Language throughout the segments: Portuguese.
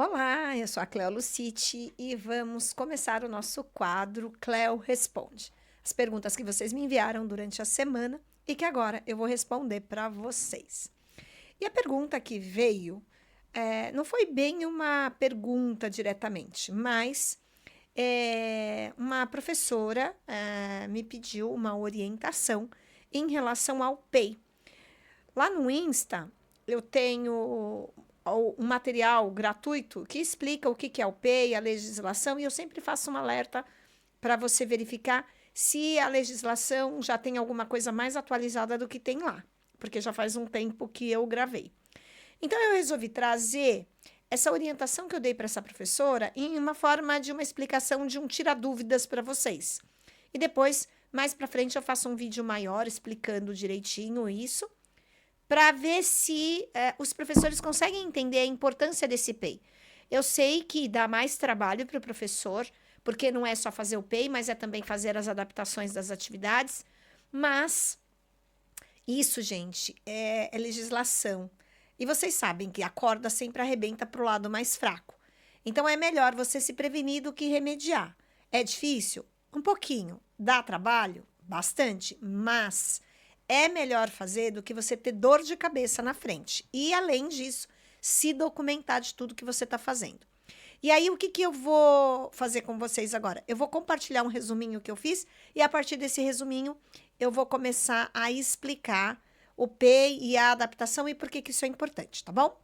Olá, eu sou a Cleo Luciti e vamos começar o nosso quadro Cleo Responde. As perguntas que vocês me enviaram durante a semana e que agora eu vou responder para vocês. E a pergunta que veio não foi bem uma pergunta diretamente, mas uma professora me pediu uma orientação em relação ao PEI. Lá no Insta, eu tenho um material gratuito que explica o que é o PEI, a legislação, e eu sempre faço um alerta para você verificar se a legislação já tem alguma coisa mais atualizada do que tem lá, porque já faz um tempo que eu gravei. Então, eu resolvi trazer essa orientação que eu dei para essa professora em uma forma de uma explicação de um tira-dúvidas para vocês. E depois, mais para frente, eu faço um vídeo maior explicando direitinho isso, para ver se os professores conseguem entender a importância desse PEI. Eu sei que dá mais trabalho para o professor, porque não é só fazer o PEI, mas é também fazer as adaptações das atividades, mas isso, gente, é legislação. E vocês sabem que a corda sempre arrebenta para o lado mais fraco. Então, é melhor você se prevenir do que remediar. É difícil? Um pouquinho. Dá trabalho? Bastante. Mas é melhor fazer do que você ter dor de cabeça na frente. E, além disso, se documentar de tudo que você está fazendo. E aí, o que eu vou fazer com vocês agora? Eu vou compartilhar um resuminho que eu fiz e, a partir desse resuminho, eu vou começar a explicar o PEI e a adaptação e por que isso é importante, tá bom?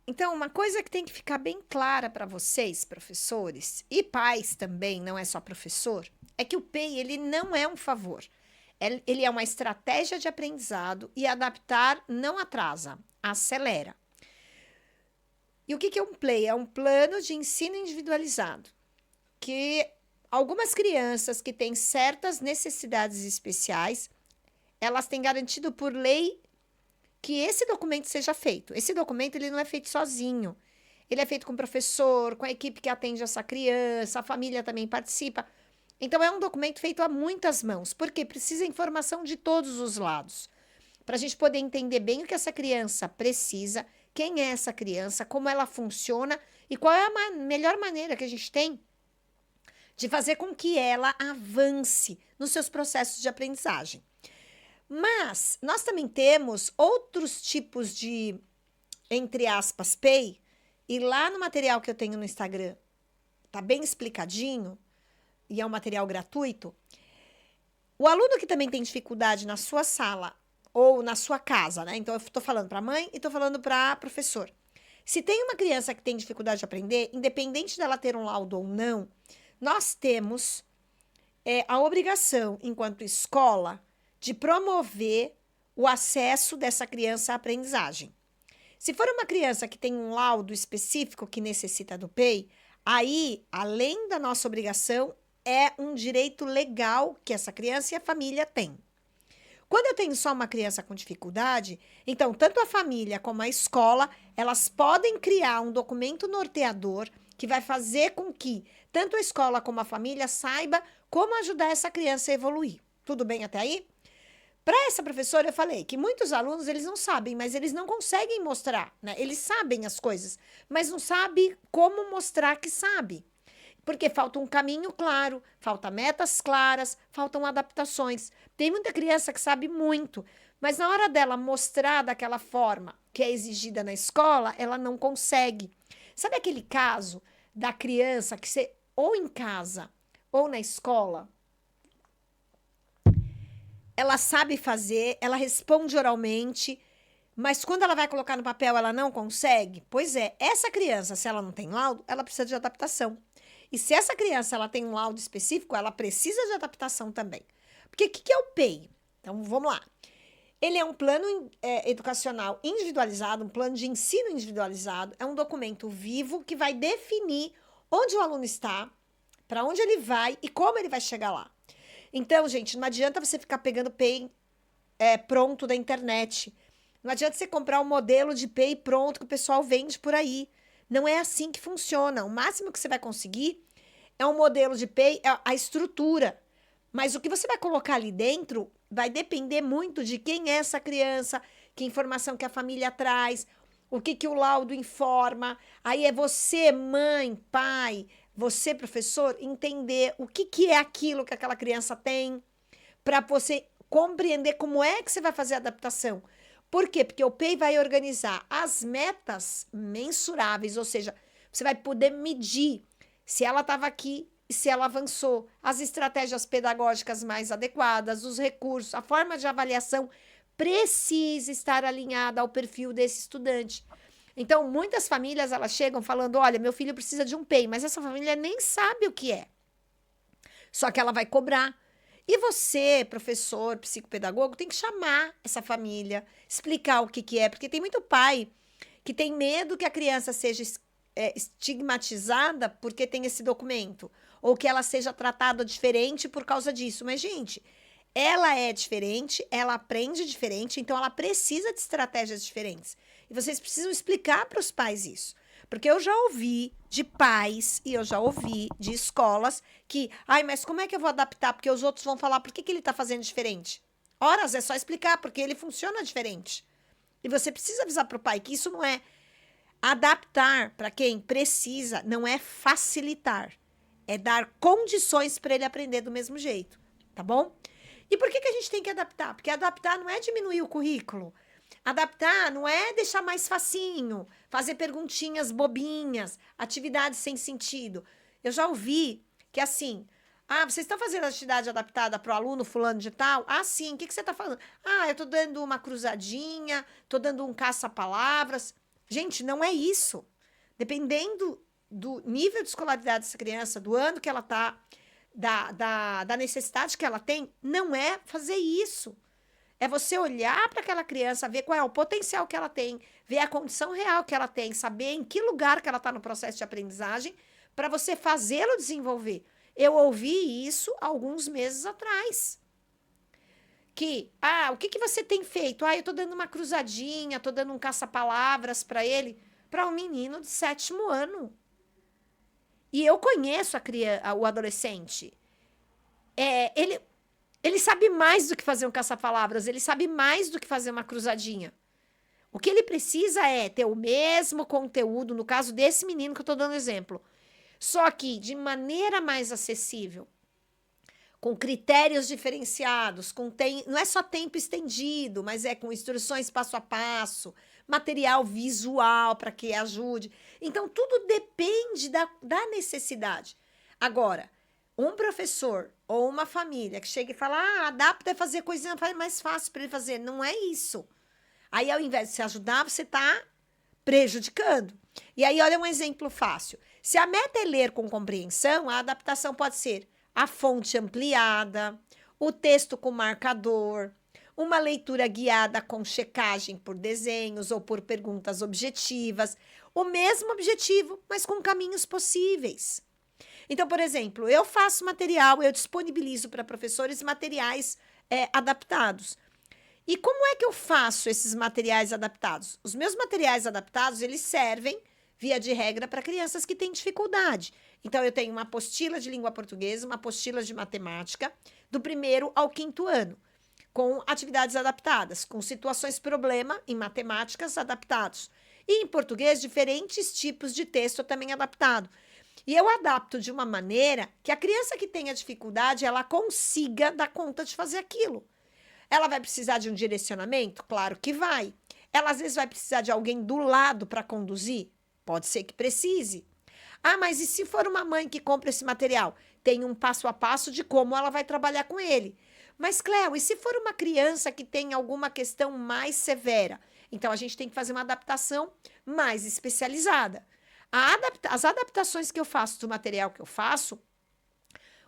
Então, uma coisa que tem que ficar bem clara para vocês, professores, e pais também, não é só professor, é que o PEI, ele não é um favor. Ele é uma estratégia de aprendizado e adaptar não atrasa, acelera. E o que é um PLEI? É um plano de ensino individualizado, que algumas crianças que têm certas necessidades especiais, elas têm garantido por lei que esse documento seja feito. Esse documento ele não é feito sozinho. Ele é feito com o professor, com a equipe que atende essa criança, a família também participa. Então, é um documento feito a muitas mãos, porque precisa informação de todos os lados. Para a gente poder entender bem o que essa criança precisa, quem é essa criança, como ela funciona e qual é a melhor maneira que a gente tem de fazer com que ela avance nos seus processos de aprendizagem. Mas nós também temos outros tipos de, entre aspas, PEI, e lá no material que eu tenho no Instagram, tá bem explicadinho, e é um material gratuito. O aluno que também tem dificuldade na sua sala ou na sua casa, né? Então, eu estou falando para a mãe e estou falando para professor. Se tem uma criança que tem dificuldade de aprender, independente dela ter um laudo ou não, nós temos a obrigação, enquanto escola, de promover o acesso dessa criança à aprendizagem. Se for uma criança que tem um laudo específico que necessita do PEI, aí, além da nossa obrigação, é um direito legal que essa criança e a família têm. Quando eu tenho só uma criança com dificuldade, então tanto a família como a escola, elas podem criar um documento norteador que vai fazer com que tanto a escola como a família saiba como ajudar essa criança a evoluir. Tudo bem até aí? Para essa professora, eu falei que muitos alunos, eles não sabem, mas eles não conseguem mostrar, né? Eles sabem as coisas, mas não sabem como mostrar que sabe. Porque falta um caminho claro, falta metas claras, faltam adaptações. Tem muita criança que sabe muito, mas na hora dela mostrar daquela forma que é exigida na escola, ela não consegue. Sabe aquele caso da criança que você, ou em casa ou na escola, ela sabe fazer, ela responde oralmente, mas quando ela vai colocar no papel, ela não consegue? Pois é, essa criança, se ela não tem laudo, ela precisa de adaptação. E se essa criança ela tem um laudo específico, ela precisa de adaptação também. Porque o que é o PEI? Então, vamos lá. Ele é um plano educacional individualizado, um plano de ensino individualizado. É um documento vivo que vai definir onde o aluno está, para onde ele vai e como ele vai chegar lá. Então, gente, não adianta você ficar pegando PEI pronto da internet. Não adianta você comprar um modelo de PEI pronto que o pessoal vende por aí. Não é assim que funciona. O máximo que você vai conseguir é um modelo de PEI, a estrutura. Mas o que você vai colocar ali dentro vai depender muito de quem é essa criança, que informação que a família traz, o que que o laudo informa. Aí é você, mãe, pai, você, professor, entender o que que é aquilo que aquela criança tem, para você compreender como é que você vai fazer a adaptação. Por quê? Porque o PEI vai organizar as metas mensuráveis, ou seja, você vai poder medir se ela estava aqui e se ela avançou, as estratégias pedagógicas mais adequadas, os recursos, a forma de avaliação precisa estar alinhada ao perfil desse estudante. Então, muitas famílias elas chegam falando: olha, meu filho precisa de um PEI, mas essa família nem sabe o que é. Só que ela vai cobrar. E você, professor, psicopedagogo, tem que chamar essa família, explicar o que que é, porque tem muito pai que tem medo que a criança seja estigmatizada porque tem esse documento, ou que ela seja tratada diferente por causa disso. Mas, gente, ela é diferente, ela aprende diferente, então ela precisa de estratégias diferentes. E vocês precisam explicar para os pais isso. Porque eu já ouvi de pais e eu já ouvi de escolas que, ai, mas como é que eu vou adaptar? Porque os outros vão falar, por que que ele está fazendo diferente? Horas, é só explicar, porque ele funciona diferente. E você precisa avisar para o pai que isso não é adaptar para quem precisa, não é facilitar. É dar condições para ele aprender do mesmo jeito, tá bom? E por que que a gente tem que adaptar? Porque adaptar não é diminuir o currículo. Adaptar não é deixar mais facinho, fazer perguntinhas bobinhas, atividades sem sentido. Eu já ouvi que assim, vocês estão fazendo atividade adaptada para o aluno fulano de tal? Ah, sim, o que que você está falando? Ah, eu estou dando uma cruzadinha, estou dando um caça-palavras. Gente, não é isso. Dependendo do nível de escolaridade dessa criança, do ano que ela está, da necessidade que ela tem, não é fazer isso. É você olhar para aquela criança, ver qual é o potencial que ela tem, ver a condição real que ela tem, saber em que lugar que ela está no processo de aprendizagem, para você fazê-lo desenvolver. Eu ouvi isso alguns meses atrás. Que, o que que você tem feito? Eu estou dando uma cruzadinha, estou dando um caça-palavras para ele, para um menino de 7º ano. E eu conheço o adolescente. Ele sabe mais do que fazer um caça-palavras, ele sabe mais do que fazer uma cruzadinha. O que ele precisa é ter o mesmo conteúdo, no caso desse menino que eu estou dando exemplo, só que de maneira mais acessível, com critérios diferenciados, não é só tempo estendido, mas é com instruções passo a passo, material visual para que ajude. Então, tudo depende da necessidade. Agora, um professor ou uma família que chega e fala, adapta é fazer coisinha mais fácil para ele fazer. Não é isso. Aí, ao invés de se ajudar, você está prejudicando. E aí, olha um exemplo fácil. Se a meta é ler com compreensão, a adaptação pode ser a fonte ampliada, o texto com marcador, uma leitura guiada com checagem por desenhos ou por perguntas objetivas. O mesmo objetivo, mas com caminhos possíveis. Então, por exemplo, eu faço material, eu disponibilizo para professores materiais adaptados. E como é que eu faço esses materiais adaptados? Os meus materiais adaptados, eles servem, via de regra, para crianças que têm dificuldade. Então, eu tenho uma apostila de língua portuguesa, uma apostila de matemática, do 1º ao 5º ano, com atividades adaptadas, com situações problema em matemáticas adaptados. E em português, diferentes tipos de texto também adaptado. E eu adapto de uma maneira que a criança que tenha dificuldade, ela consiga dar conta de fazer aquilo. Ela vai precisar de um direcionamento? Claro que vai. Ela, às vezes, vai precisar de alguém do lado para conduzir? Pode ser que precise. Mas e se for uma mãe que compra esse material? Tem um passo a passo de como ela vai trabalhar com ele. Mas, Cléo, e se for uma criança que tem alguma questão mais severa? Então, a gente tem que fazer uma adaptação mais especializada. As adaptações que eu faço do material que eu faço,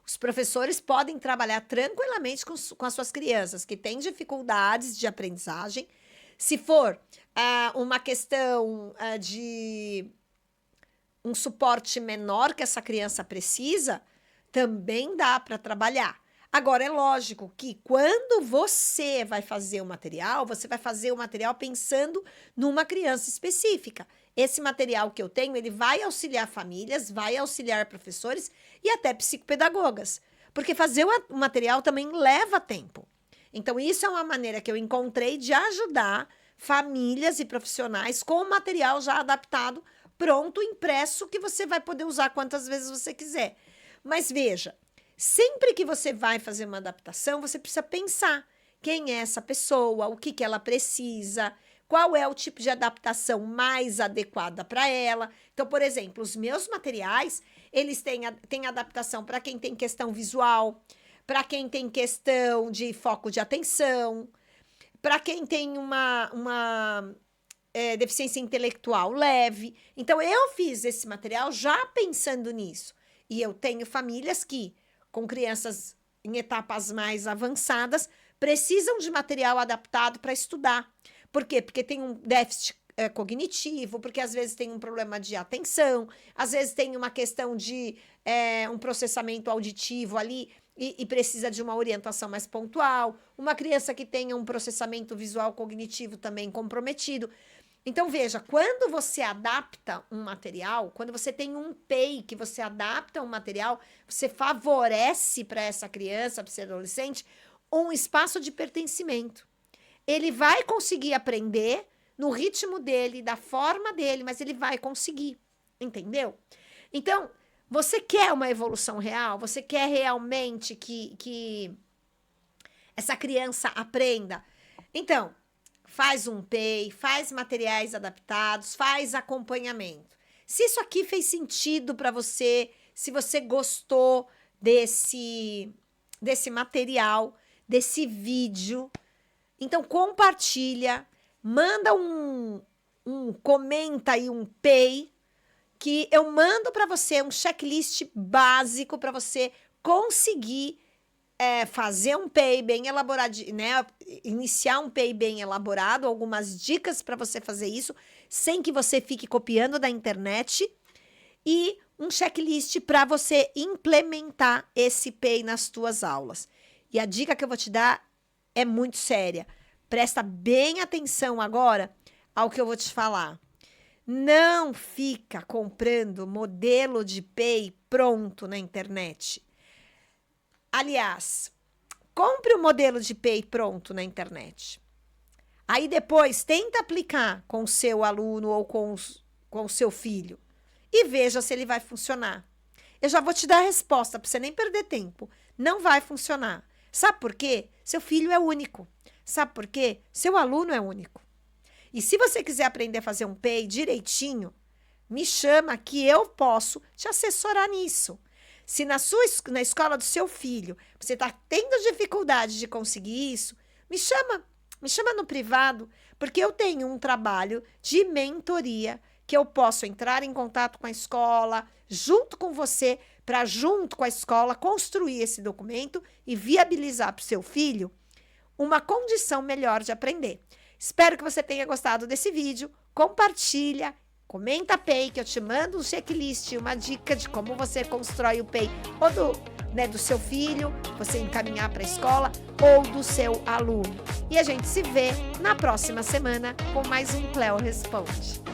os professores podem trabalhar tranquilamente com as suas crianças que têm dificuldades de aprendizagem. Se for uma questão de um suporte menor que essa criança precisa, também dá para trabalhar. Agora, é lógico que quando você vai fazer você vai fazer o material pensando numa criança específica. Esse material que eu tenho, ele vai auxiliar famílias, vai auxiliar professores e até psicopedagogas. Porque fazer o material também leva tempo. Então, isso é uma maneira que eu encontrei de ajudar famílias e profissionais com material já adaptado, pronto, impresso, que você vai poder usar quantas vezes você quiser. Mas veja, sempre que você vai fazer uma adaptação, você precisa pensar quem é essa pessoa, o que ela precisa, qual é o tipo de adaptação mais adequada para ela. Então, por exemplo, os meus materiais, eles têm adaptação para quem tem questão visual, para quem tem questão de foco de atenção, para quem tem uma deficiência intelectual leve. Então, eu fiz esse material já pensando nisso. E eu tenho famílias que, com crianças em etapas mais avançadas, precisam de material adaptado para estudar. Por quê? Porque tem um déficit cognitivo, porque às vezes tem um problema de atenção, às vezes tem uma questão de um processamento auditivo ali e precisa de uma orientação mais pontual, uma criança que tenha um processamento visual cognitivo também comprometido. Então, veja, quando você adapta um material, quando você tem um PEI que você adapta um material, você favorece para essa criança, para esse adolescente, um espaço de pertencimento. Ele vai conseguir aprender no ritmo dele, da forma dele, mas ele vai conseguir, entendeu? Então, você quer uma evolução real? Você quer realmente que essa criança aprenda? Então, faz um PEI, faz materiais adaptados, faz acompanhamento. Se isso aqui fez sentido para você, se você gostou desse material, desse vídeo, então compartilha, manda comenta aí um PEI, que eu mando para você um checklist básico para você conseguir fazer um PEI bem elaborado, né? Iniciar um PEI bem elaborado, algumas dicas para você fazer isso, sem que você fique copiando da internet, e um checklist para você implementar esse PEI nas tuas aulas. E a dica que eu vou te dar é muito séria. Presta bem atenção agora ao que eu vou te falar. Não fica comprando modelo de PEI pronto na internet. Aliás, compre o modelo de PEI pronto na internet. Aí depois tenta aplicar com o seu aluno ou com o seu filho e veja se ele vai funcionar. Eu já vou te dar a resposta para você nem perder tempo. Não vai funcionar. Sabe por quê? Seu filho é único. Sabe por quê? Seu aluno é único. E se você quiser aprender a fazer um PEI direitinho, me chama que eu posso te assessorar nisso. Se na escola do seu filho você está tendo dificuldade de conseguir isso, me chama no privado, porque eu tenho um trabalho de mentoria que eu posso entrar em contato com a escola, junto com você, para junto com a escola construir esse documento e viabilizar para o seu filho uma condição melhor de aprender. Espero que você tenha gostado desse vídeo, compartilha, comenta PEI, que eu te mando um checklist, uma dica de como você constrói o PEI, ou do seu filho, você encaminhar para a escola, ou do seu aluno. E a gente se vê na próxima semana com mais um Cleo Responde.